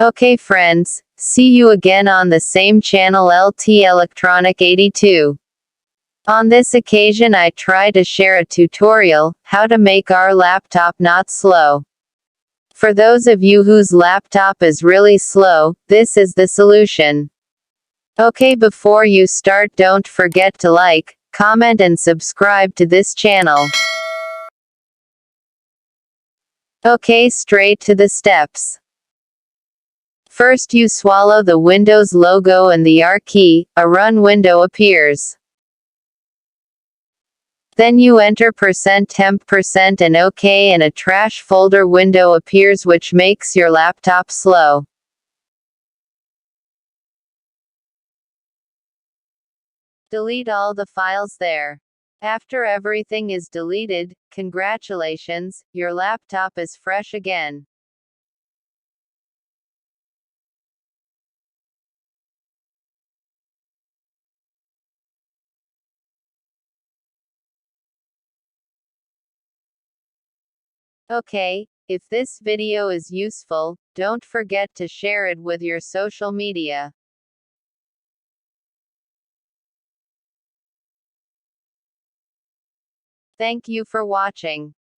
Okay friends, see you again on the same channel LT Electronic 82. On this occasion I try to share a tutorial, how to make our laptop not slow. For those of you whose laptop is really slow, this is the solution. Okay, before you start, don't forget to like, comment and subscribe to this channel. Okay, straight to the steps. First you swallow the Windows logo and the R key, a run window appears. Then you enter %temp% and OK and a trash folder window appears which makes your laptop slow. Delete all the files there. After everything is deleted, congratulations, your laptop is fresh again. Okay, if this video is useful, don't forget to share it with your social media. Thank you for watching.